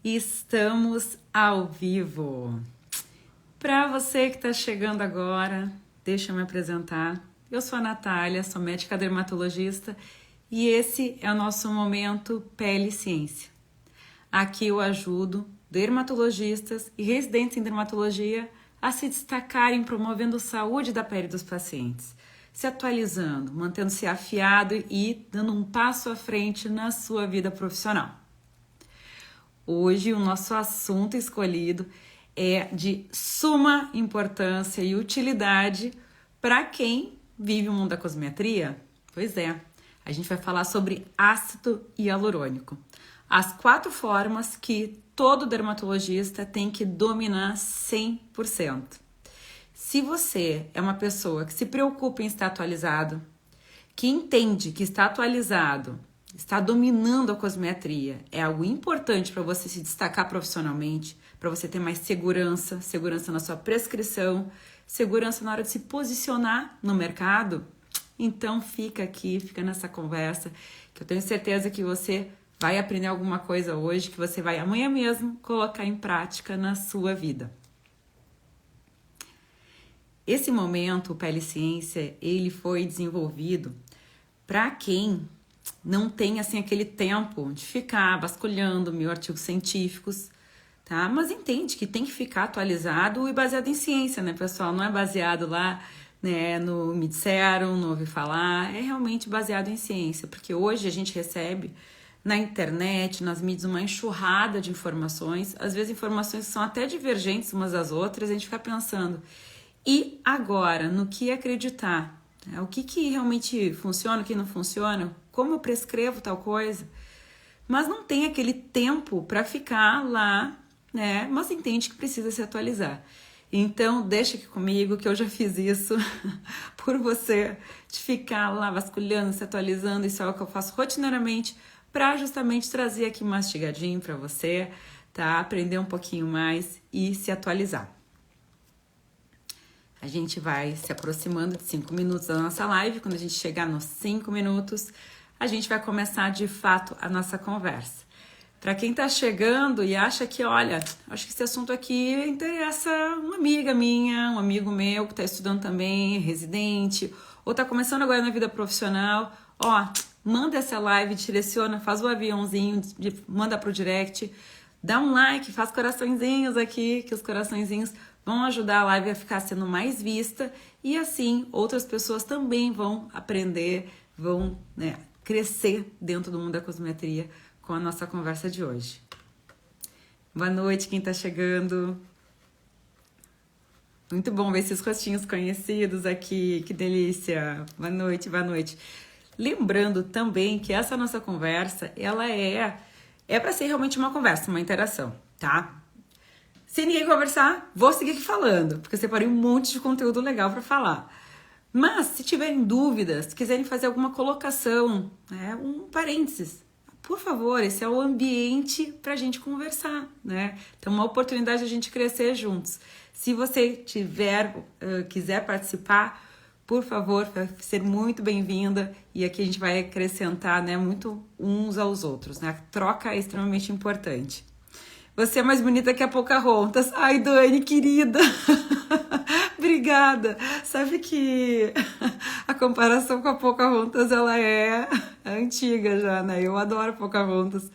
Estamos ao vivo. Para você que está chegando agora, deixa eu me apresentar. Eu sou a Natália, sou médica dermatologista e esse é o nosso momento Pele e Ciência. Aqui eu ajudo dermatologistas e residentes em dermatologia a se destacarem promovendo a saúde da pele dos pacientes, se atualizando, mantendo-se afiado e dando um passo à frente na sua vida profissional. Hoje o nosso assunto escolhido é de suma importância e utilidade para quem vive o mundo da cosmetria. Pois é, a gente vai falar sobre ácido hialurônico. As 4 formas que todo dermatologista tem que dominar 100%. Se você é uma pessoa que se preocupa em estar atualizado, que entende que está atualizado, está dominando a cosmetria, é algo importante para você se destacar profissionalmente, para você ter mais segurança na sua prescrição, segurança na hora de se posicionar no mercado, então fica aqui, fica nessa conversa, que eu tenho certeza que você vai aprender alguma coisa hoje, que você vai amanhã mesmo colocar em prática na sua vida. Esse momento, o Pele Ciência, ele foi desenvolvido para quem não tem assim aquele tempo de ficar vasculhando mil artigos científicos, tá? Mas entende que tem que ficar atualizado e baseado em ciência, né, pessoal? Não é baseado lá, né, no me disseram, não ouvi falar, é realmente baseado em ciência, porque hoje a gente recebe na internet, nas mídias, uma enxurrada de informações, às vezes informações que são até divergentes umas das outras, a gente fica pensando, e agora, no que acreditar? O que realmente funciona, o que não funciona? Como eu prescrevo tal coisa? Mas não tem aquele tempo para ficar lá, né? Mas entende que precisa se atualizar. Então, deixa aqui comigo que eu já fiz isso por você, de ficar lá vasculhando, se atualizando. Isso é o que eu faço rotineiramente para justamente trazer aqui mastigadinho para você, tá? Aprender um pouquinho mais e se atualizar. A gente vai se aproximando de 5 minutos da nossa live. Quando a gente chegar nos 5 minutos, a gente vai começar de fato a nossa conversa. Para quem está chegando e acha que, olha, acho que esse assunto aqui interessa uma amiga minha, um amigo meu que está estudando também, residente, ou está começando agora na vida profissional, ó, manda essa live, direciona, faz o aviãozinho, manda pro direct, dá um like, faz coraçõezinhos aqui, que os coraçõezinhos vão ajudar a live a ficar sendo mais vista e assim outras pessoas também vão aprender, vão, né, crescer dentro do mundo da cosmetria com a nossa conversa de hoje. Boa noite, quem tá chegando. Muito bom ver esses rostinhos conhecidos aqui, que delícia. Boa noite, boa noite. Lembrando também que essa nossa conversa, ela é para ser realmente uma conversa, uma interação, tá? Se ninguém conversar, vou seguir aqui falando, porque eu separei um monte de conteúdo legal para falar. Mas, se tiverem dúvidas, se quiserem fazer alguma colocação, né, um parênteses, por favor, esse é o ambiente para a gente conversar, né? Então, uma oportunidade de a gente crescer juntos. Se você quiser participar, por favor, vai ser muito bem-vinda e aqui a gente vai acrescentar, né, muito uns aos outros, né? A troca é extremamente importante. Você é mais bonita que a Pocahontas. Ai, Dani, querida. Obrigada. Sabe que a comparação com a Pocahontas, ela é antiga já, né? Eu adoro a Pocahontas.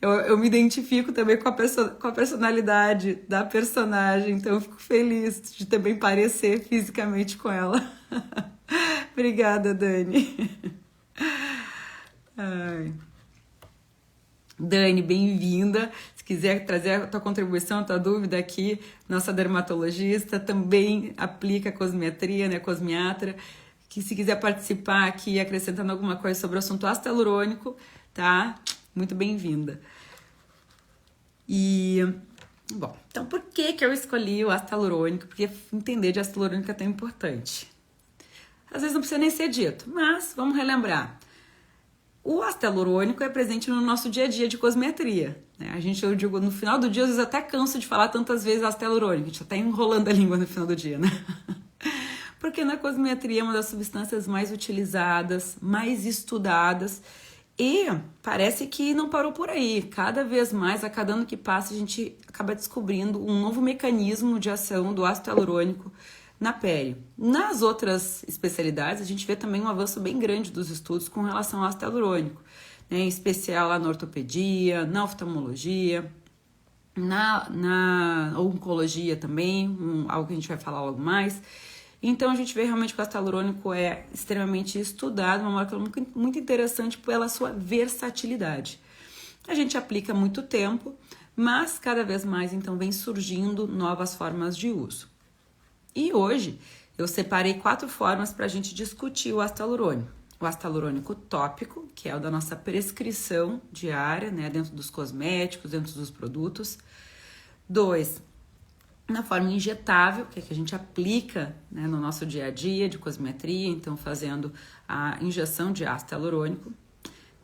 Eu me identifico também com a personalidade da personagem, então eu fico feliz de também parecer fisicamente com ela. Obrigada, Dani. Ai. Dani, bem-vinda. Se quiser trazer a tua contribuição, a tua dúvida aqui, nossa dermatologista também aplica cosmetria, né, cosmiatra, que se quiser participar aqui acrescentando alguma coisa sobre o assunto ácido hialurônico, tá? Muito bem-vinda. E, bom, então por que eu escolhi o ácido hialurônico? Porque entender de ácido hialurônico é tão importante. Às vezes não precisa nem ser dito, mas vamos relembrar. O ácido hialurônico é presente no nosso dia a dia de cosmetria, né? Eu digo, no final do dia, às vezes até canso de falar tantas vezes ácido hialurônico, a gente tá enrolando a língua no final do dia, né? Porque na cosmetria é uma das substâncias mais utilizadas, mais estudadas E parece que não parou por aí. Cada vez mais, a cada ano que passa, a gente acaba descobrindo um novo mecanismo de ação do ácido hialurônico na pele. Nas outras especialidades, a gente vê também um avanço bem grande dos estudos com relação ao ácido hialurônico, né? Em especial lá na ortopedia, na oftalmologia, na oncologia também, algo que a gente vai falar logo mais. Então a gente vê realmente que o ácido hialurônico é extremamente estudado, uma molécula muito interessante pela sua versatilidade. A gente aplica há muito tempo, mas cada vez mais então vem surgindo novas formas de uso. E hoje eu separei 4 formas para a gente discutir o ácido hialurônico. O ácido hialurônico tópico, que é o da nossa prescrição diária, né, dentro dos cosméticos, dentro dos produtos. 2, na forma injetável, que é que a gente aplica, né, no nosso dia a dia de cosmetria, então fazendo a injeção de ácido hialurônico.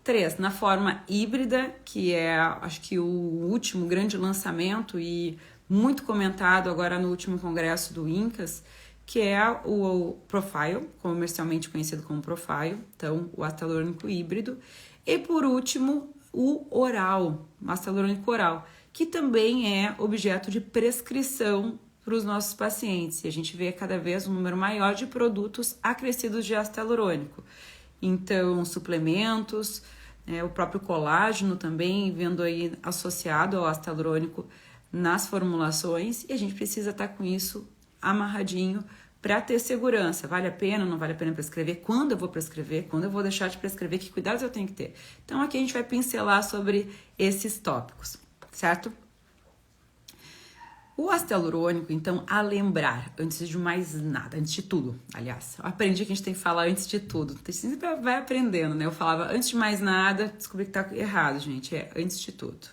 3, na forma híbrida, que é, acho que o último grande lançamento e muito comentado agora no último congresso do INCAS, que é o Profile, comercialmente conhecido como Profile, então o ácido hialurônico híbrido. E por último, o oral, o ácido hialurônico oral, que também é objeto de prescrição para os nossos pacientes. E a gente vê cada vez um número maior de produtos acrescidos de ácido hialurônico. Então, suplementos, o próprio colágeno também vendo aí associado ao ácido hialurônico nas formulações, e a gente precisa estar com isso amarradinho para ter segurança. Vale a pena, não vale a pena prescrever? Quando eu vou prescrever? Quando eu vou deixar de prescrever? Que cuidados eu tenho que ter? Então aqui a gente vai pincelar sobre esses tópicos, certo? O ácido hialurônico, então, a lembrar, antes de mais nada, antes de tudo, aliás, eu aprendi que a gente tem que falar antes de tudo, você sempre vai aprendendo, né? Eu falava antes de mais nada, descobri que tá errado, gente, é antes de tudo.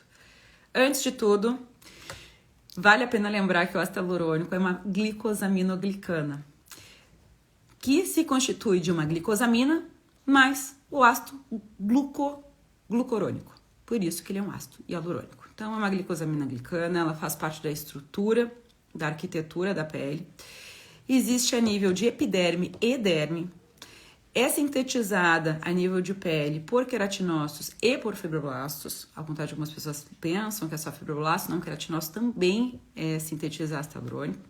Antes de tudo, vale a pena lembrar que o ácido hialurônico é uma glicosaminoglicana, que se constitui de uma glicosamina mais o ácido glucorônico. Por isso que ele é um ácido hialurônico. Então, é uma glicosamina glicana, ela faz parte da estrutura, da arquitetura da pele. Existe a nível de epiderme e derme. É sintetizada a nível de pele por queratinócitos e por fibroblastos. Ao contrário de algumas pessoas pensam que é só fibroblasto, não, queratinócitos também sintetiza ácido hialurônico.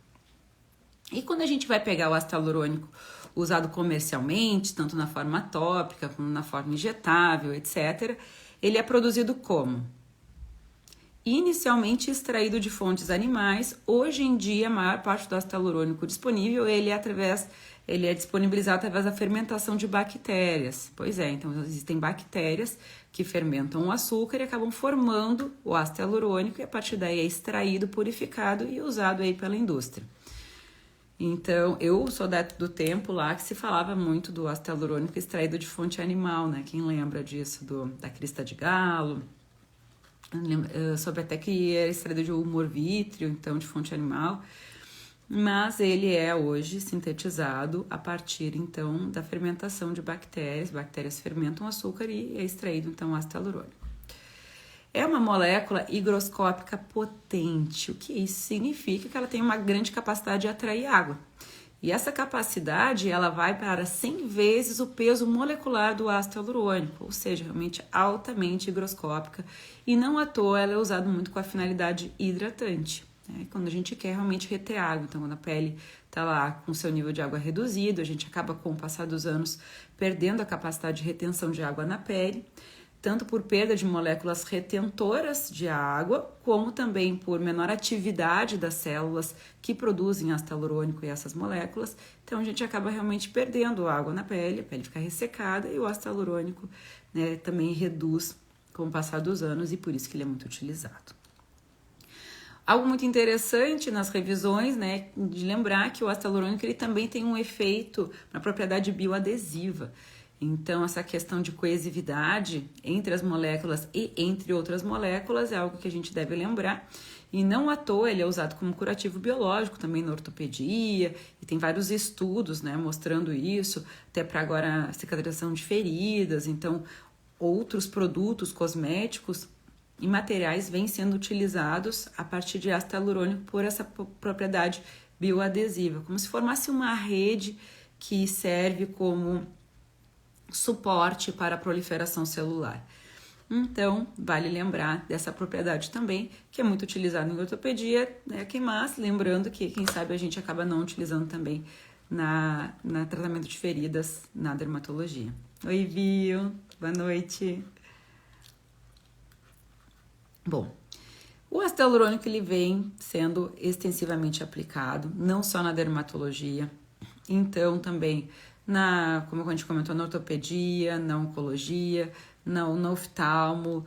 E quando a gente vai pegar o ácido hialurônico usado comercialmente, tanto na forma tópica como na forma injetável, etc., ele é produzido como? Inicialmente extraído de fontes animais. Hoje em dia, a maior parte do ácido hialurônico disponível, ele é disponibilizado através da fermentação de bactérias. Pois é, então existem bactérias que fermentam o açúcar e acabam formando o ácido hialurônico, e a partir daí é extraído, purificado e usado aí pela indústria. Então, eu sou do tempo lá que se falava muito do ácido hialurônico extraído de fonte animal, né? Quem lembra disso, da crista de galo? Eu soube até que era extraído de humor vítreo, então de fonte animal, mas ele é hoje sintetizado a partir então da fermentação de bactérias. Bactérias fermentam açúcar e é extraído então ácido hialurônico. É uma molécula higroscópica potente, o que isso significa? Que ela tem uma grande capacidade de atrair água. E essa capacidade, ela vai para 100 vezes o peso molecular do ácido hialurônico, ou seja, realmente altamente higroscópica, e não à toa ela é usada muito com a finalidade hidratante, né? Quando a gente quer realmente reter água, então quando a pele está lá com seu nível de água reduzido, a gente acaba com o passar dos anos perdendo a capacidade de retenção de água na pele, tanto por perda de moléculas retentoras de água, como também por menor atividade das células que produzem ácido hialurônico e essas moléculas. Então, a gente acaba realmente perdendo água na pele, a pele fica ressecada e o ácido hialurônico, né, também reduz com o passar dos anos, e por isso que ele é muito utilizado. Algo muito interessante nas revisões, né, de lembrar que o ácido hialurônico ele também tem um efeito na propriedade bioadesiva. Então, essa questão de coesividade entre as moléculas e entre outras moléculas é algo que a gente deve lembrar. E não à toa ele é usado como curativo biológico também na ortopedia, e tem vários estudos, né, mostrando isso, até para agora cicatrização de feridas. Então, outros produtos cosméticos e materiais vêm sendo utilizados a partir de ácido hialurônico por essa propriedade bioadesiva, como se formasse uma rede que serve como suporte para a proliferação celular. Então, vale lembrar dessa propriedade também, que é muito utilizada em ortopedia, né? Mas lembrando que, quem sabe, a gente acaba não utilizando também na tratamento de feridas na dermatologia. Oi, Viu! Boa noite! Bom, o ácido hialurônico ele vem sendo extensivamente aplicado, não só na dermatologia, então também como a gente comentou, na ortopedia, na oncologia, no oftalmo,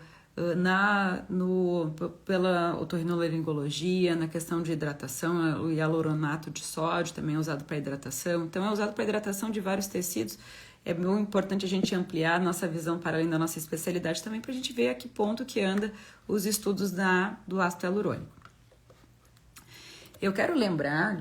pela otorrinolaringologia, na questão de hidratação, o hialuronato de sódio também é usado para hidratação, então é usado para hidratação de vários tecidos. É muito importante a gente ampliar a nossa visão para além da nossa especialidade também para a gente ver a que ponto que anda os estudos do ácido hialurônico. Eu quero lembrar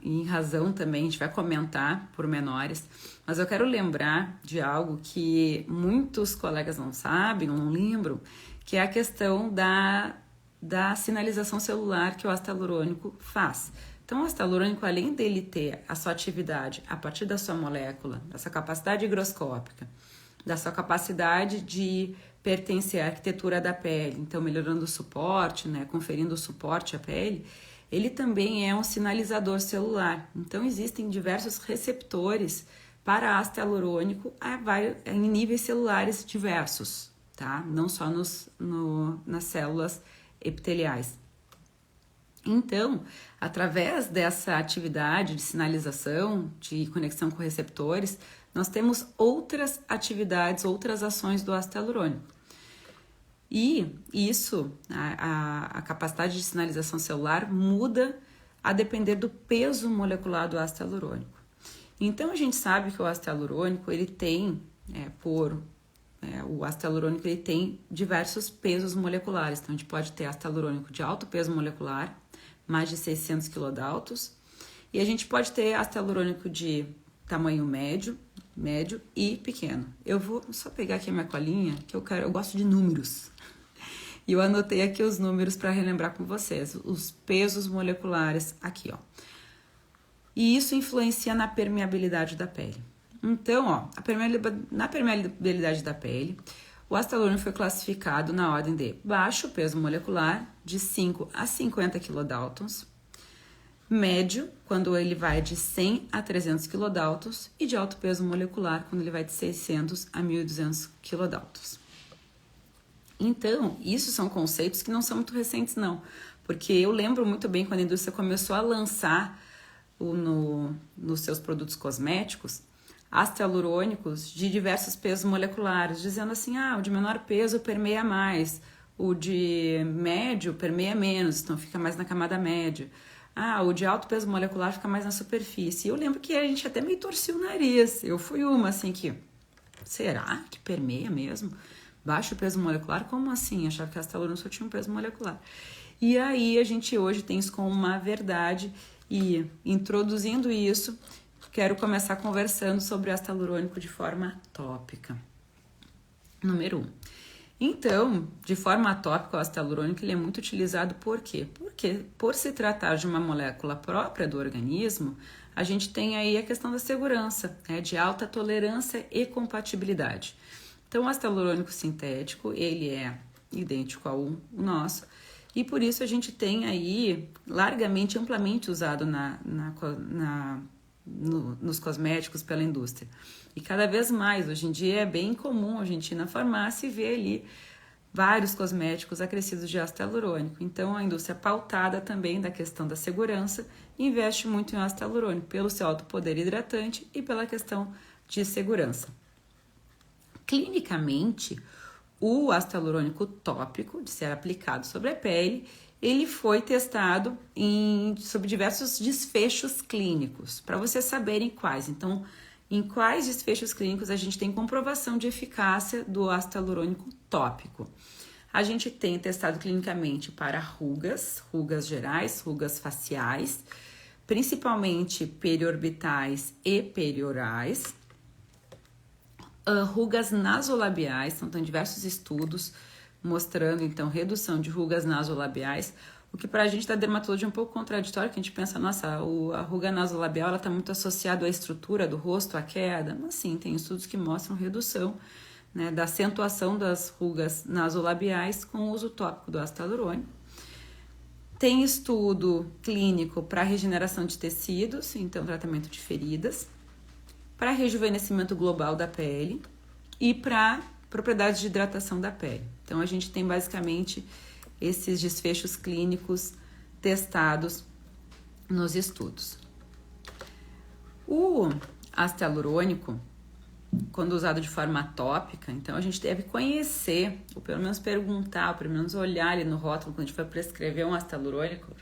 em razão também, a gente vai comentar pormenores, mas eu quero lembrar de algo que muitos colegas não sabem ou não lembram, que é a questão da sinalização celular que o ácido hialurônico faz. Então, o ácido hialurônico, além dele ter a sua atividade a partir da sua molécula, da sua capacidade higroscópica, da sua capacidade de pertencer à arquitetura da pele, então melhorando o suporte, né, conferindo suporte à pele, ele também é um sinalizador celular. Então, existem diversos receptores para ácido hialurônico em níveis celulares diversos, tá? Não só nas células epiteliais. Então, através dessa atividade de sinalização, de conexão com receptores, nós temos outras atividades, outras ações do ácido hialurônico. E isso, a capacidade de sinalização celular muda a depender do peso molecular do ácido hialurônico. Então, a gente sabe que o ácido hialurônico, ele tem, o ácido hialurônico ele tem diversos pesos moleculares. Então, a gente pode ter ácido hialurônico de alto peso molecular, mais de 600 kDa, e a gente pode ter ácido hialurônico de tamanho médio e pequeno. Eu vou só pegar aqui a minha colinha, que eu gosto de números. E eu anotei aqui os números para relembrar com vocês, os pesos moleculares aqui, ó. E isso influencia na permeabilidade da pele. Então, ó, na permeabilidade da pele, o ácido hialurônico foi classificado na ordem de baixo peso molecular, de 5 a 50 kDa, médio, quando ele vai de 100 a 300 kDa, e de alto peso molecular, quando ele vai de 600 a 1.200 kDa. Então, isso são conceitos que não são muito recentes, não, porque eu lembro muito bem quando a indústria começou a lançar nos seus produtos cosméticos ácidos hialurônicos de diversos pesos moleculares, dizendo assim, o de menor peso permeia mais, o de médio permeia menos, então fica mais na camada média. O de alto peso molecular fica mais na superfície. E eu lembro que a gente até meio torcia o nariz. Eu fui uma, assim, que... Será que permeia mesmo? Baixo peso molecular? Como assim? Achava que a ácido hialurônico só tinha um peso molecular. E aí a gente hoje tem isso como uma verdade. E introduzindo isso, quero começar conversando sobre o ácido hialurônico de forma tópica. Número 1. Então, de forma atópica, o ácido hialurônico ele é muito utilizado por quê? Porque, por se tratar de uma molécula própria do organismo, a gente tem aí a questão da segurança, né, de alta tolerância e compatibilidade. Então, o ácido hialurônico sintético, ele é idêntico ao nosso, e por isso a gente tem aí largamente, amplamente usado nos cosméticos pela indústria. E cada vez mais, hoje em dia é bem comum a gente ir na farmácia e ver ali vários cosméticos acrescidos de ácido hialurônico. Então, a indústria pautada também da questão da segurança investe muito em ácido hialurônico, pelo seu alto poder hidratante e pela questão de segurança. Clinicamente, o ácido hialurônico tópico, de ser aplicado sobre a pele, ele foi testado sobre diversos desfechos clínicos, para vocês saberem quais. Então, em quais desfechos clínicos a gente tem comprovação de eficácia do ácido hialurônico tópico. A gente tem testado clinicamente para rugas gerais, rugas faciais, principalmente periorbitais e periorais, rugas nasolabiais, então tem diversos estudos mostrando então redução de rugas nasolabiais. o que pra gente da dermatologia é um pouco contraditório, que a gente pensa, nossa, a ruga nasolabial ela tá muito associada à estrutura do rosto, à queda, mas sim, tem estudos que mostram redução, né, da acentuação das rugas nasolabiais com o uso tópico do ácido hialurônico. Tem estudo clínico para regeneração de tecidos, então tratamento de feridas, para rejuvenescimento global da pele e para propriedades de hidratação da pele. Então a gente tem basicamente esses desfechos clínicos testados nos estudos. O ácido hialurônico, quando usado de forma tópica, então a gente deve conhecer, ou pelo menos perguntar, ou pelo menos olhar ali no rótulo, quando a gente vai prescrever um ácido hialurônico,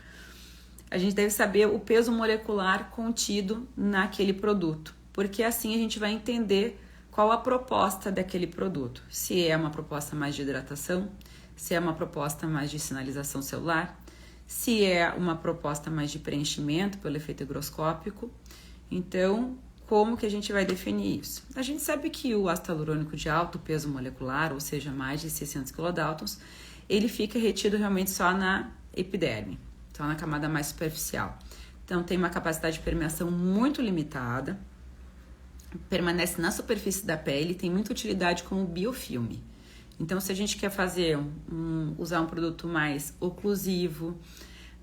a gente deve saber o peso molecular contido naquele produto, porque assim a gente vai entender qual a proposta daquele produto. Se é uma proposta mais de hidratação, se é uma proposta mais de sinalização celular, se é uma proposta mais de preenchimento pelo efeito higroscópico. Então, como que a gente vai definir isso? A gente sabe que o ácido hialurônico de alto peso molecular, ou seja, mais de 600 kilodaltons, ele fica retido realmente só na epiderme, só na camada mais superficial. Então, tem uma capacidade de permeação muito limitada, permanece na superfície da pele, tem muita utilidade como biofilme. Então, se a gente quer fazer usar um produto mais oclusivo,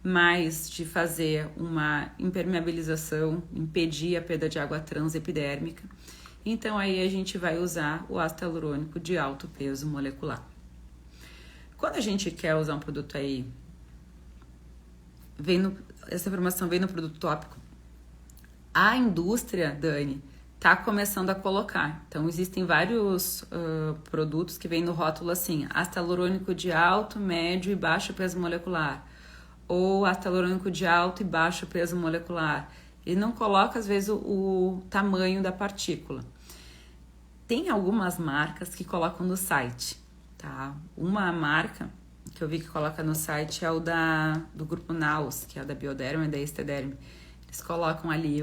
mais de fazer uma impermeabilização, impedir a perda de água transepidérmica, então aí a gente vai usar o ácido hialurônico de alto peso molecular. Quando a gente quer usar um produto aí, essa informação vem no produto tópico, a indústria, Dani, tá começando a colocar. Então, existem vários produtos que vêm no rótulo assim, ácido hialurônico de alto, médio e baixo peso molecular, ou ácido hialurônico de alto e baixo peso molecular. Ele não coloca, às vezes, o tamanho da partícula. Tem algumas marcas que colocam no site, tá? Uma marca que eu vi que coloca no site é o do grupo Naus, que é da Bioderma e da Estederm. Eles colocam ali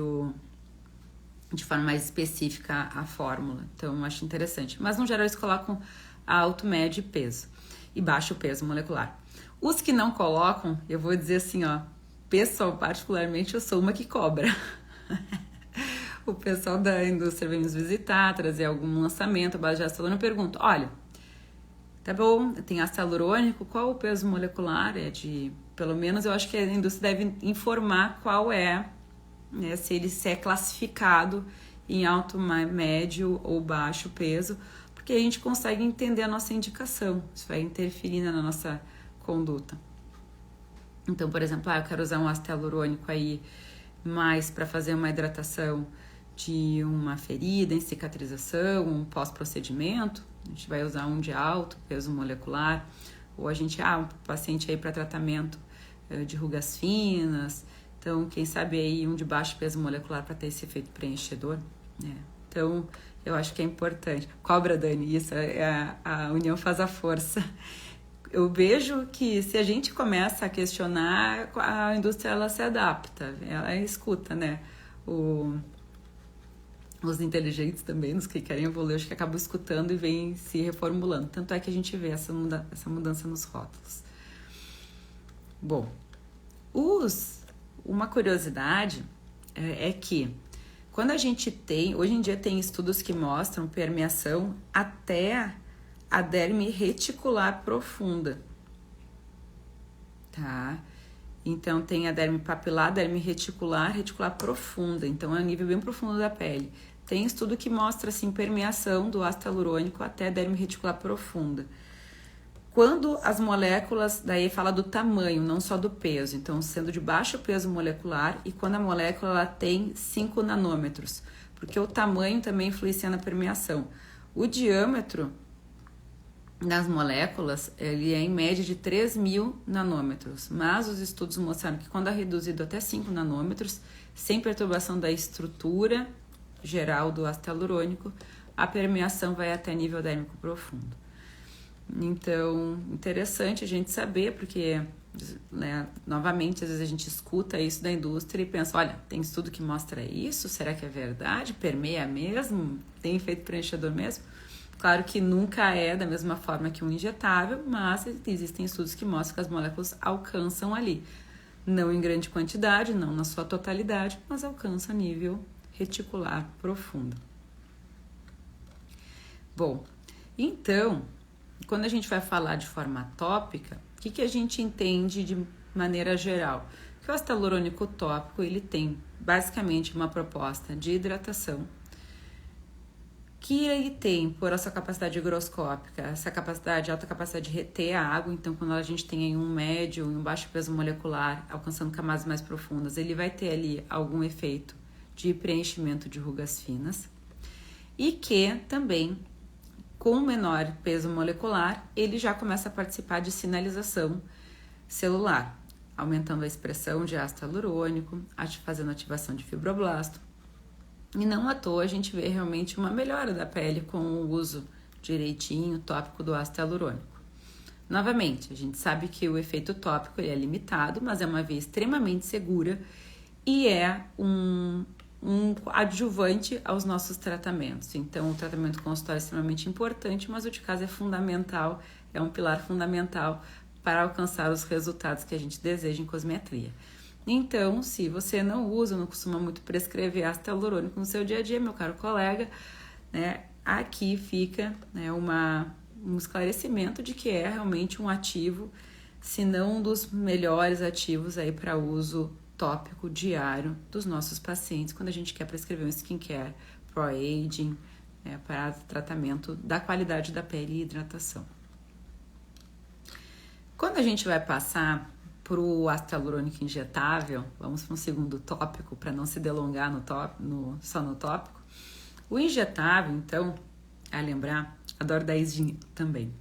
de forma mais específica a fórmula, então eu acho interessante. Mas no geral eles colocam alto, médio e peso, e baixo peso molecular. Os que não colocam, eu vou dizer assim, ó, pessoal, particularmente eu sou uma que cobra. O pessoal da indústria vem nos visitar, trazer algum lançamento, a base de ácido hialurônico, eu pergunto, olha, tá bom, tem ácido hialurônico, qual o peso molecular? Pelo menos eu acho que a indústria deve informar qual é, né, se ele é classificado em alto, médio ou baixo peso, porque a gente consegue entender a nossa indicação, isso vai interferir na nossa conduta. Então, por exemplo, eu quero usar um ácido hialurônico aí mais para fazer uma hidratação de uma ferida em cicatrização, um pós-procedimento, a gente vai usar um de alto peso molecular, ou a gente, um paciente aí para tratamento de rugas finas. Então, quem sabe aí um de baixo peso molecular para ter esse efeito preenchedor, né? Então, eu acho que é importante. Cobra, Dani, isso, a união faz a força. Eu vejo que se a gente começa a questionar, a indústria ela se adapta, ela escuta, né? Os inteligentes também, os que querem evoluir, acho que acabam escutando e vêm se reformulando. Tanto é que a gente vê essa mudança nos rótulos. Bom, uma curiosidade é que quando a gente hoje em dia tem estudos que mostram permeação até a derme reticular profunda, tá? Então tem a derme papilar, derme reticular profunda, então é um nível bem profundo da pele. Tem estudo que mostra assim permeação do ácido hialurônico até a derme reticular profunda. Quando as moléculas, daí fala do tamanho, não só do peso, então sendo de baixo peso molecular e quando a molécula ela tem 5 nanômetros, porque o tamanho também influencia na permeação. O diâmetro das moléculas, ele é em média de 3.000 nanômetros, mas os estudos mostraram que quando é reduzido até 5 nanômetros, sem perturbação da estrutura geral do ácido hialurônico, a permeação vai até nível dérmico profundo. Então, interessante a gente saber, porque, né, novamente, às vezes a gente escuta isso da indústria e pensa, olha, tem estudo que mostra isso, será que é verdade? Permeia mesmo? Tem efeito preenchedor mesmo? Claro que nunca é da mesma forma que um injetável, mas existem estudos que mostram que as moléculas alcançam ali. Não em grande quantidade, não na sua totalidade, mas alcança nível reticular profundo. Bom, então, quando a gente vai falar de forma tópica, o que a gente entende de maneira geral? Que o ácido hialurônico tópico, ele tem basicamente uma proposta de hidratação, que ele tem, por essa capacidade higroscópica, essa capacidade, alta capacidade de reter a água. Então, quando a gente tem aí um médio e um baixo peso molecular, alcançando camadas mais profundas, ele vai ter ali algum efeito de preenchimento de rugas finas. E que também, com menor peso molecular, ele já começa a participar de sinalização celular, aumentando a expressão de ácido hialurônico, fazendo ativação de fibroblasto. E não à toa a gente vê realmente uma melhora da pele com o uso direitinho, tópico do ácido hialurônico. Novamente, a gente sabe que o efeito tópico ele é limitado, mas é uma via extremamente segura e é um adjuvante aos nossos tratamentos. Então, o tratamento consultório é extremamente importante, mas o de casa é fundamental, é um pilar fundamental para alcançar os resultados que a gente deseja em cosmetria. Então, se você não usa, não costuma muito prescrever ácido hialurônico no seu dia a dia, meu caro colega, né, aqui fica, né, um esclarecimento de que é realmente um ativo, se não um dos melhores ativos aí para uso tópico diário dos nossos pacientes, quando a gente quer prescrever um skincare pro-aging, para tratamento da qualidade da pele e hidratação. Quando a gente vai passar para o ácido hialurônico injetável, vamos para um segundo tópico, para não se delongar só no tópico. O injetável, então, a lembrar, adoro dar isdinha também.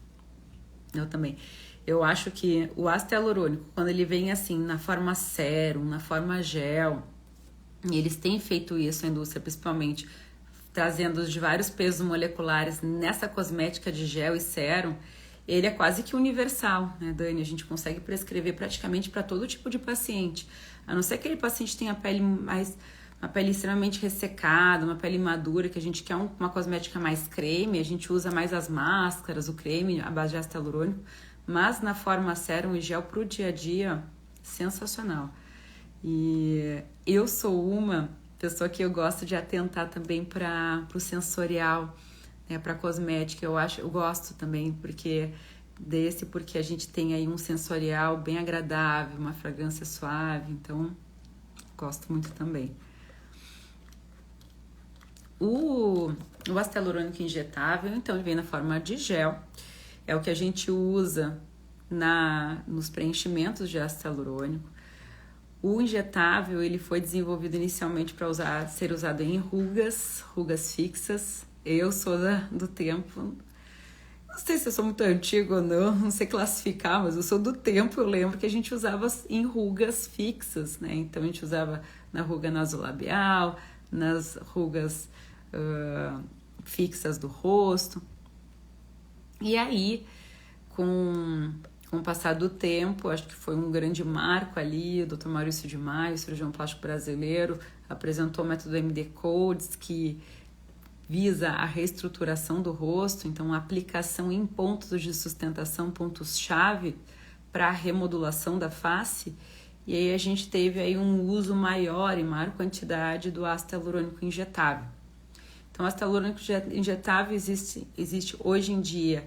Eu também. Eu acho que o ácido hialurônico, quando ele vem assim, na forma sérum, na forma gel, e eles têm feito isso, a indústria principalmente, trazendo de vários pesos moleculares nessa cosmética de gel e sérum, ele é quase que universal, né, Dani? A gente consegue prescrever praticamente para todo tipo de paciente. A não ser que aquele paciente tenha uma pele extremamente ressecada, uma pele madura, que a gente quer uma cosmética mais creme, a gente usa mais as máscaras, o creme, a base de ácido hialurônico, mas na forma sérum e gel para o dia a dia, eu sou uma pessoa que eu gosto de atentar também para o sensorial, para cosmética. Eu gosto também porque a gente tem aí um sensorial bem agradável, uma fragrância suave, então gosto muito também. O ácido hialurônico injetável, então, ele vem na forma de gel, é o que a gente usa nos preenchimentos de ácido hialurônico. O injetável, ele foi desenvolvido inicialmente para ser usado em rugas fixas. Eu sou do tempo, não sei se eu sou muito antigo ou não sei classificar, mas eu sou do tempo, eu lembro que a gente usava em rugas fixas, né? Então a gente usava na ruga nasolabial, nas rugas fixas do rosto. E aí, com o passar do tempo, acho que foi um grande marco ali, o Dr. Maurício de Maio, cirurgião plástico brasileiro, apresentou o método MD Codes, que visa a reestruturação do rosto, então a aplicação em pontos de sustentação, pontos-chave para a remodulação da face. E aí a gente teve aí um uso maior, em maior quantidade, do ácido hialurônico injetável. Então, o ácido hialurônico injetável existe hoje em dia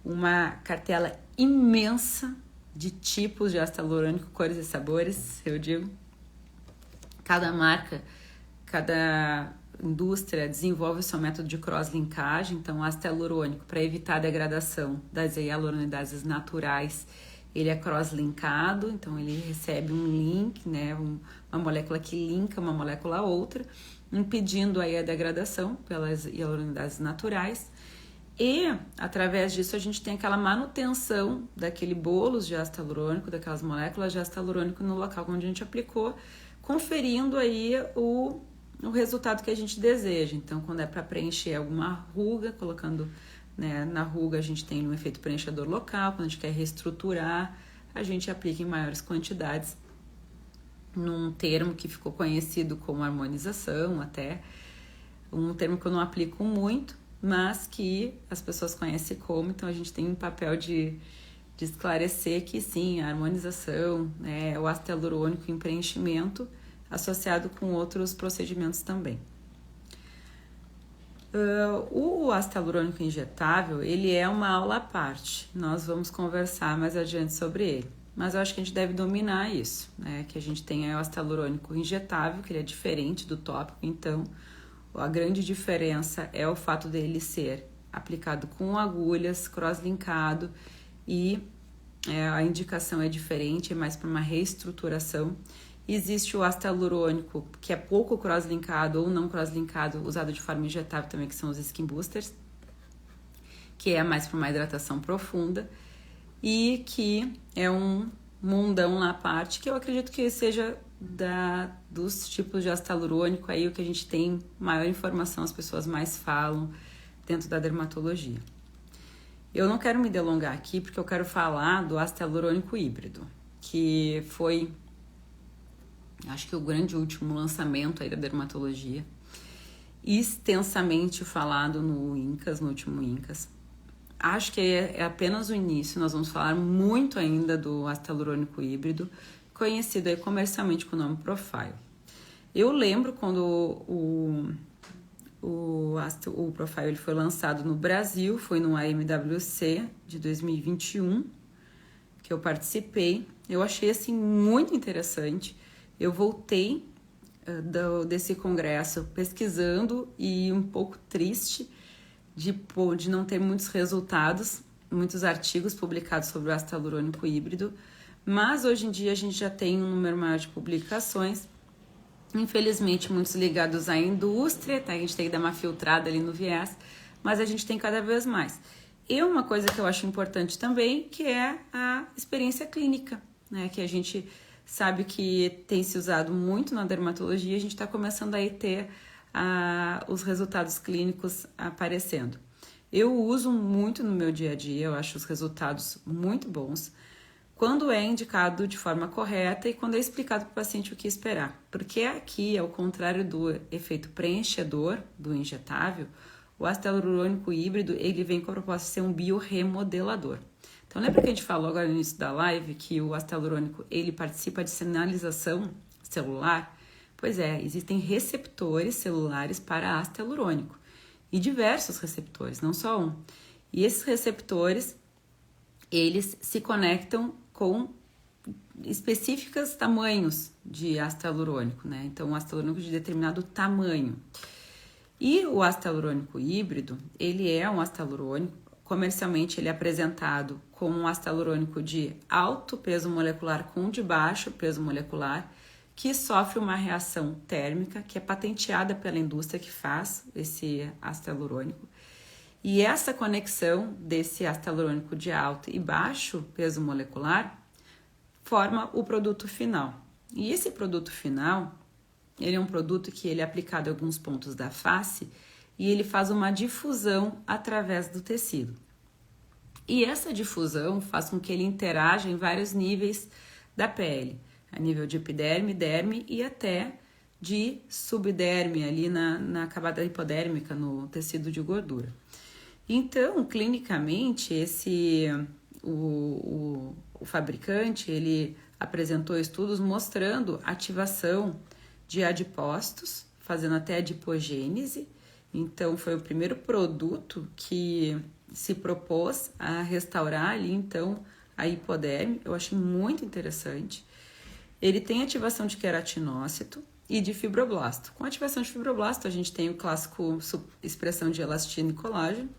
uma cartela imensa de tipos de ácido hialurônico, cores e sabores, eu digo. Cada marca, cada indústria desenvolve o seu método de cross-linkagem. Então, o ácido hialurônico, para evitar a degradação das hialuronidases naturais, ele é cross-linkado, então ele recebe um link, né, uma molécula que linka uma molécula a outra, impedindo aí a degradação pelas hialuronidases naturais. E, através disso, a gente tem aquela manutenção daquele bolos de ácido hialurônico, daquelas moléculas de ácido hialurônico no local onde a gente aplicou, conferindo aí o resultado que a gente deseja. Então, quando é para preencher alguma ruga, colocando, né, na ruga a gente tem um efeito preenchedor local. Quando a gente quer reestruturar, a gente aplica em maiores quantidades, num termo que ficou conhecido como harmonização, até um termo que eu não aplico muito, mas que as pessoas conhecem como, então a gente tem um papel de esclarecer que sim, a harmonização, o ácido hialurônico em preenchimento associado com outros procedimentos também. O ácido hialurônico injetável, ele é uma aula à parte, nós vamos conversar mais adiante sobre ele, mas eu acho que a gente deve dominar isso, né? Que a gente tem o ácido hialurônico injetável, que ele é diferente do tópico, então a grande diferença é o fato dele ser aplicado com agulhas, cross-linkado e a indicação é diferente, é mais para uma reestruturação. Existe o ácido hialurônico, que é pouco cross-linkado ou não cross-linkado, usado de forma injetável também, que são os skin boosters, que é mais para uma hidratação profunda e que é um mundão na parte, que eu acredito que seja dos tipos de ácido hialurônico aí o que a gente tem maior informação, as pessoas mais falam dentro da dermatologia. Eu não quero me delongar aqui porque eu quero falar do ácido hialurônico híbrido, que foi, acho que o grande último lançamento aí da dermatologia, extensamente falado no INCAS, no último INCAS. Acho que é apenas o início, nós vamos falar muito ainda do ácido hialurônico híbrido, conhecido aí comercialmente com o nome Profile. Eu lembro quando o Profile ele foi lançado no Brasil, foi no AMWC de 2021, que eu participei. Eu achei assim muito interessante. Eu voltei desse congresso pesquisando e um pouco triste de não ter muitos resultados, muitos artigos publicados sobre o ácido hialurônico híbrido, mas hoje em dia a gente já tem um número maior de publicações, infelizmente muitos ligados à indústria, tá? A gente tem que dar uma filtrada ali no viés, mas a gente tem cada vez mais. E uma coisa que eu acho importante também, que é a experiência clínica, né? Que a gente sabe que tem se usado muito na dermatologia, a gente está começando a ter os resultados clínicos aparecendo. Eu uso muito no meu dia a dia, eu acho os resultados muito bons, quando é indicado de forma correta e quando é explicado para o paciente o que esperar. Porque aqui, ao contrário do efeito preenchedor do injetável, o ácido hialurônico híbrido, ele vem com a proposta de ser um biorremodelador. Então, lembra que a gente falou agora no início da live que o ácido hialurônico, ele participa de sinalização celular? Pois é, existem receptores celulares para ácido hialurônico e diversos receptores, não só um. E esses receptores, eles se conectam com específicos tamanhos de ácido hialurônico, né? Então, o ácido hialurônico de determinado tamanho. E o ácido hialurônico híbrido, ele é um ácido hialurônico, comercialmente ele é apresentado como um ácido hialurônico de alto peso molecular com de baixo peso molecular, que sofre uma reação térmica, que é patenteada pela indústria que faz esse ácido hialurônico. E essa conexão desse ácido hialurônico de alto e baixo peso molecular forma o produto final. E esse produto final, ele é um produto que ele é aplicado em alguns pontos da face e ele faz uma difusão através do tecido. E essa difusão faz com que ele interaja em vários níveis da pele, a nível de epiderme, derme e até de subderme, ali na camada hipodérmica, no tecido de gordura. Então, clinicamente, o fabricante, ele apresentou estudos mostrando ativação de adipócitos, fazendo até adipogênese. Então, foi o primeiro produto que se propôs a restaurar ali, então, a hipoderme. Eu achei muito interessante. Ele tem ativação de queratinócito e de fibroblasto. Com ativação de fibroblasto, a gente tem o clássico expressão de elastina e colágeno,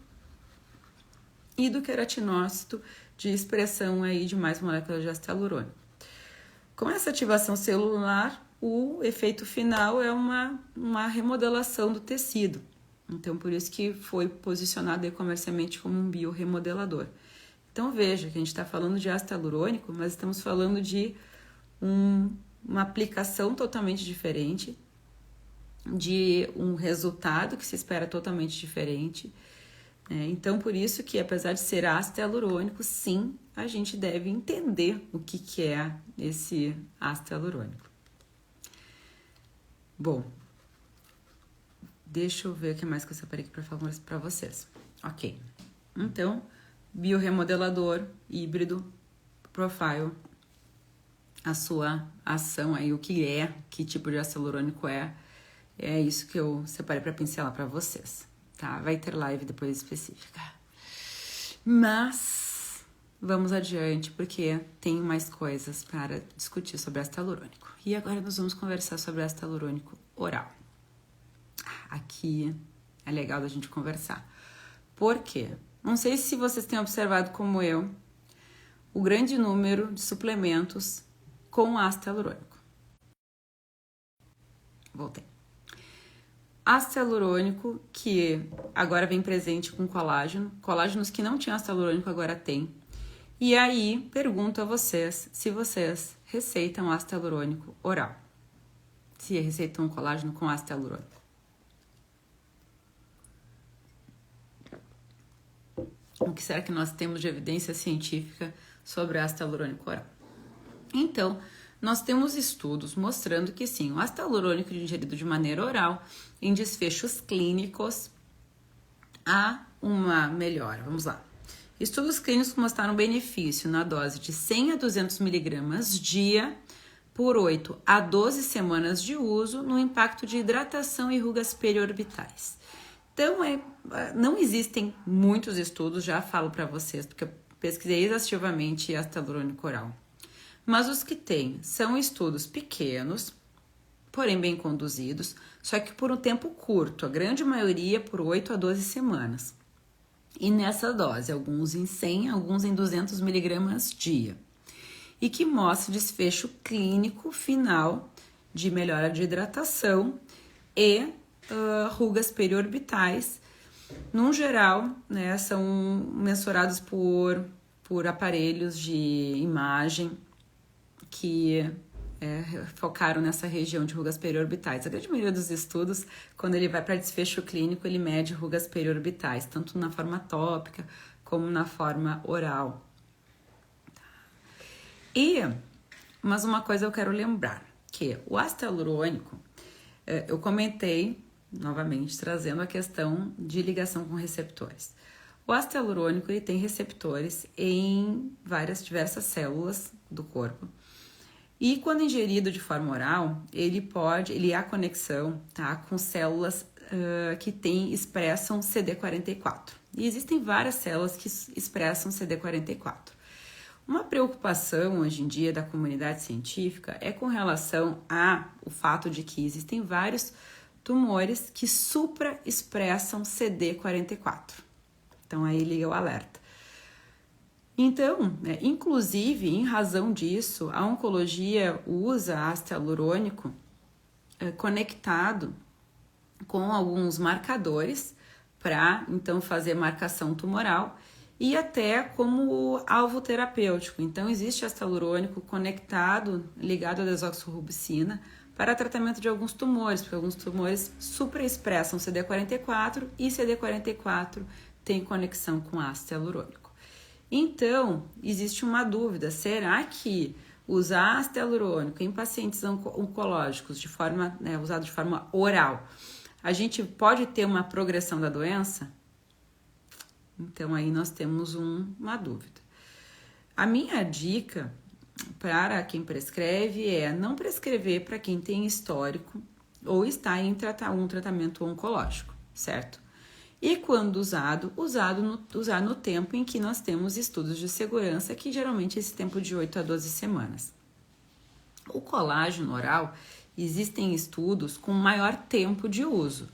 e do queratinócito de expressão aí de mais moléculas de ácido hialurônico. Com essa ativação celular, o efeito final é uma remodelação do tecido. Então, por isso que foi posicionado aí comercialmente como um biorremodelador. Então, veja que a gente está falando de ácido hialurônico, mas estamos falando de uma aplicação totalmente diferente, de um resultado que se espera totalmente diferente. Então, por isso que, apesar de ser ácido hialurônico, sim, a gente deve entender o que é esse ácido hialurônico. Bom, Deixa eu ver o que mais que eu separei aqui para falar para vocês. Ok. Então, bioremodelador híbrido profile, a sua ação aí, o que é, que tipo de ácido hialurônico é isso que eu separei para pincelar para vocês, tá? Vai ter live depois específica. Mas vamos adiante, porque tem mais coisas para discutir sobre ácido hialurônico. E agora nós vamos conversar sobre ácido hialurônico oral. Aqui é legal da gente conversar. Por quê? Não sei se vocês têm observado como eu, o grande número de suplementos com ácido hialurônico. Voltei. Ácido hialurônico que agora vem presente com colágeno. Colágenos que não tinham ácido hialurônico agora tem. E aí, pergunto a vocês se vocês receitam ácido hialurônico oral. Se receitam colágeno com ácido hialurônico. O que será que nós temos de evidência científica sobre ácido hialurônico oral? Então, nós temos estudos mostrando que sim, o ácido hialurônico ingerido de maneira oral, em desfechos clínicos, há uma melhora. Vamos lá. Estudos clínicos mostraram benefício na dose de 100 a 200 miligramas dia por 8 a 12 semanas de uso no impacto de hidratação e rugas periorbitais. Então, não existem muitos estudos, já falo para vocês, porque eu pesquisei exaustivamente ácido hialurônico oral. Mas os que tem são estudos pequenos, porém bem conduzidos, só que por um tempo curto, a grande maioria por 8 a 12 semanas. E nessa dose, alguns em 100, alguns em 200 miligramas dia. E que mostra desfecho clínico final de melhora de hidratação e rugas periorbitais. No geral, né, são mensurados por aparelhos de imagem que focaram nessa região de rugas periorbitais. A grande maioria dos estudos, quando ele vai para desfecho clínico, ele mede rugas periorbitais, tanto na forma tópica como na forma oral. Mas uma coisa eu quero lembrar, que o ácido hialurônico, eu comentei, novamente, trazendo a questão de ligação com receptores. O ácido hialurônico ele tem receptores em diversas células do corpo. E quando ingerido de forma oral, ele há conexão, tá, com células que expressam CD44. E existem várias células que expressam CD44. Uma preocupação hoje em dia da comunidade científica é com relação ao fato de que existem vários tumores que supraexpressam CD44. Então aí liga o alerta. Então, inclusive, em razão disso, a oncologia usa ácido hialurônico conectado com alguns marcadores para, então, fazer marcação tumoral e até como alvo terapêutico. Então, existe ácido hialurônico conectado, ligado à desoxirribosina, para tratamento de alguns tumores, porque alguns tumores supraexpressam CD44 e CD44 tem conexão com ácido hialurônico. Então, existe uma dúvida, será que usar ácido hialurônico em pacientes oncológicos usado de forma oral, a gente pode ter uma progressão da doença? Então, aí nós temos uma dúvida. A minha dica para quem prescreve é não prescrever para quem tem histórico ou está em um tratamento oncológico, certo? E quando usar no tempo em que nós temos estudos de segurança, que geralmente é esse tempo de 8 a 12 semanas. O colágeno oral, existem estudos com maior tempo de uso,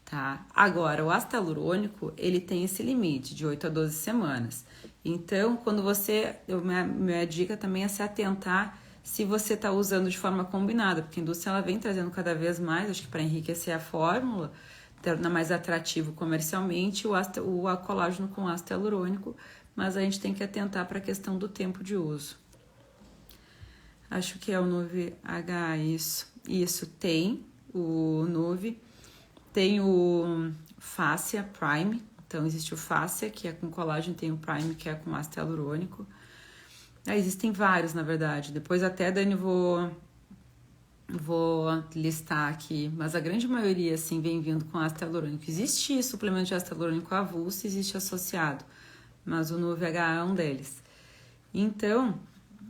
tá? Agora, o ácido hialurônico, ele tem esse limite de 8 a 12 semanas. Então, minha dica também é se atentar se você está usando de forma combinada, porque a indústria ela vem trazendo cada vez mais, acho que para enriquecer a fórmula, torna mais atrativo comercialmente o colágeno com ácido hialurônico, mas a gente tem que atentar para a questão do tempo de uso. Acho que é o NuviH, isso tem o Nuvi, tem o Fáscia Prime, então existe o Fáscia, que é com colágeno, tem o Prime, que é com ácido hialurônico. Existem vários, na verdade, depois até, Dani, vou vou listar aqui, mas a grande maioria, assim, vem vindo com ácido hialurônico. Existe suplemento de ácido hialurônico avulso, existe associado, mas o NuVH é um deles. Então,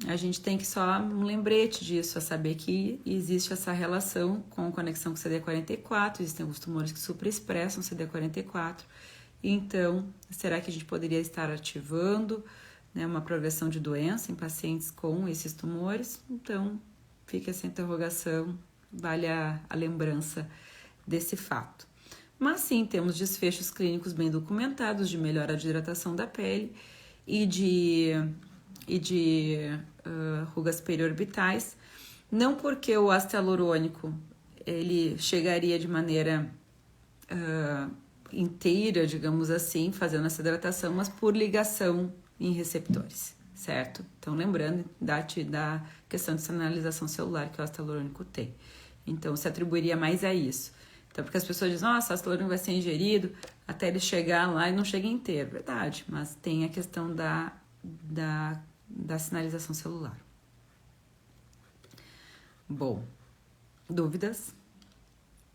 a gente tem que só um lembrete disso, a saber que existe essa relação com conexão com CD44, existem alguns tumores que superexpressam CD44. Então, será que a gente poderia estar ativando, né, uma progressão de doença em pacientes com esses tumores? Então, fica essa interrogação, vale a lembrança desse fato. Mas sim, temos desfechos clínicos bem documentados de melhora de hidratação da pele e de rugas periorbitais, não porque o ácido hialurônico ele chegaria de maneira inteira, digamos assim, fazendo essa hidratação, mas por ligação em receptores, certo? Então, lembrando da questão de sinalização celular que o ácido hialurônico tem. Então, se atribuiria mais a isso. Então, porque as pessoas dizem, nossa, o ácido hialurônico vai ser ingerido até ele chegar lá e não chega inteiro. Verdade, mas tem a questão da sinalização celular. Bom, dúvidas?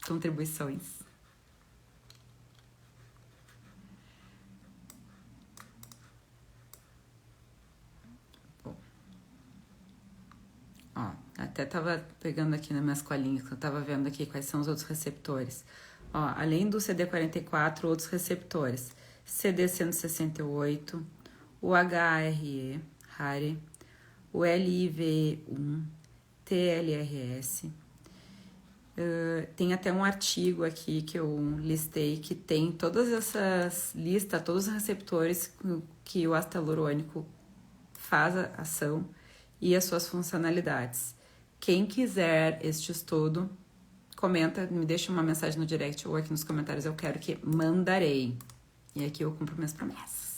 Contribuições? Bom, ó, até tava pegando aqui nas minhas colinhas, que eu tava vendo aqui quais são os outros receptores. Ó, além do CD44, outros receptores. CD168, o HRE, o LIV1, TLRS. Tem até um artigo aqui que eu listei que tem todas essas listas, todos os receptores que o ácido hialurônico faz a ação e as suas funcionalidades. Quem quiser este estudo, comenta, me deixa uma mensagem no direct ou aqui nos comentários, eu quero que mandarei. E aqui eu cumpro minhas promessas.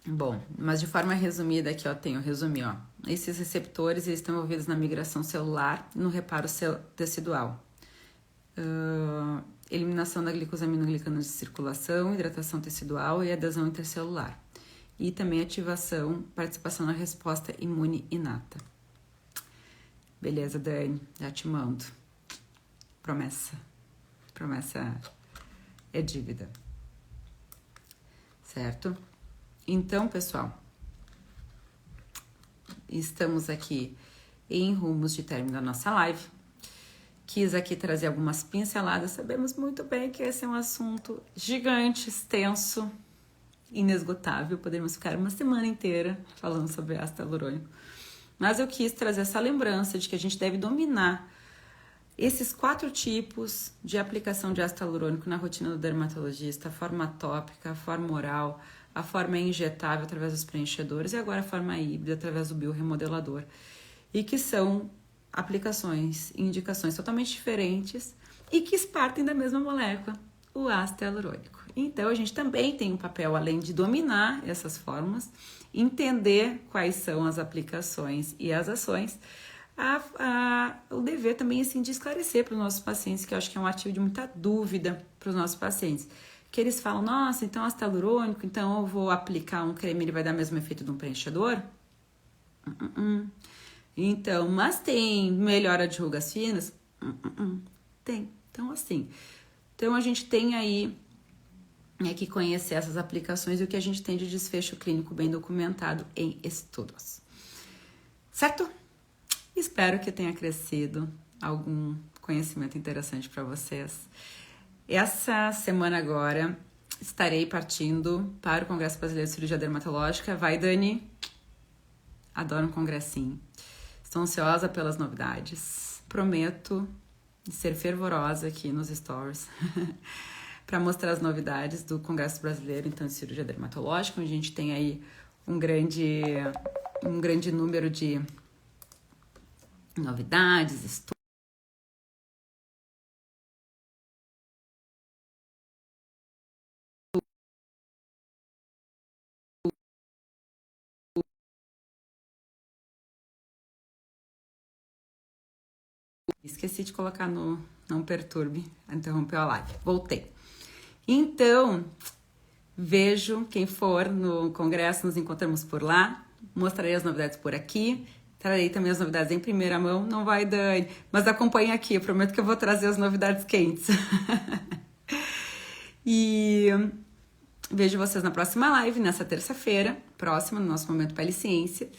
Bom, mas de forma resumida aqui, ó, resumir, ó. Esses receptores, eles estão envolvidos na migração celular e no reparo tecidual. Eliminação da glicosaminoglicanos de circulação, hidratação tecidual e adesão intercelular. E também ativação, participação na resposta imune inata. Beleza, Dani, já te mando. Promessa é dívida. Certo? Então, pessoal, estamos aqui em rumos de término da nossa live. Quis aqui trazer algumas pinceladas. Sabemos muito bem que esse é um assunto gigante, extenso, inesgotável. Poderíamos ficar uma semana inteira falando sobre ácido hialurônico. Mas eu quis trazer essa lembrança de que a gente deve dominar esses 4 tipos de aplicação de ácido hialurônico na rotina do dermatologista: a forma tópica, a forma oral, a forma injetável através dos preenchedores e agora a forma híbrida através do biorremodelador. E que são aplicações e indicações totalmente diferentes e que partem da mesma molécula, o ácido hialurônico. Então, a gente também tem um papel, além de dominar essas formas, entender quais são as aplicações e as ações, o dever também, assim, de esclarecer para os nossos pacientes, que eu acho que é um ativo de muita dúvida para os nossos pacientes, que eles falam, nossa, então ácido hialurônico, então eu vou aplicar um creme, ele vai dar o mesmo efeito de um preenchedor? Então, mas tem melhora de rugas finas? Tem. Então, assim, então a gente tem aí que conhecer essas aplicações e o que a gente tem de desfecho clínico bem documentado em estudos. Certo? Espero que tenha crescido algum conhecimento interessante para vocês. Essa semana agora estarei partindo para o Congresso Brasileiro de Cirurgia Dermatológica. Vai, Dani? Adoro um congressinho. Estou ansiosa pelas novidades. Prometo ser fervorosa aqui nos stories para mostrar as novidades do Congresso Brasileiro então, de Cirurgia Dermatológica, onde a gente tem aí um grande número de novidades, estudos. Esqueci de colocar no não perturbe, interrompeu a live. Voltei. Então, vejo quem for no congresso, nos encontramos por lá. Mostrarei as novidades por aqui. Trarei também as novidades em primeira mão. Não vai, Dani, mas acompanhe aqui, eu prometo que eu vou trazer as novidades quentes. E vejo vocês na próxima live, nessa terça-feira, próxima, no nosso Momento Pele Ciência.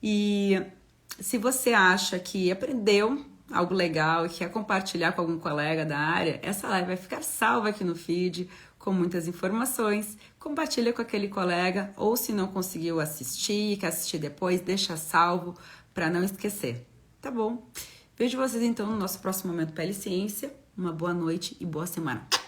E se você acha que aprendeu algo legal e quer compartilhar com algum colega da área, essa live vai ficar salva aqui no feed, com muitas informações. Compartilha com aquele colega, ou se não conseguiu assistir, quer assistir depois, deixa salvo para não esquecer, tá bom? Vejo vocês então no nosso próximo Momento Pele Ciência. Uma boa noite e boa semana.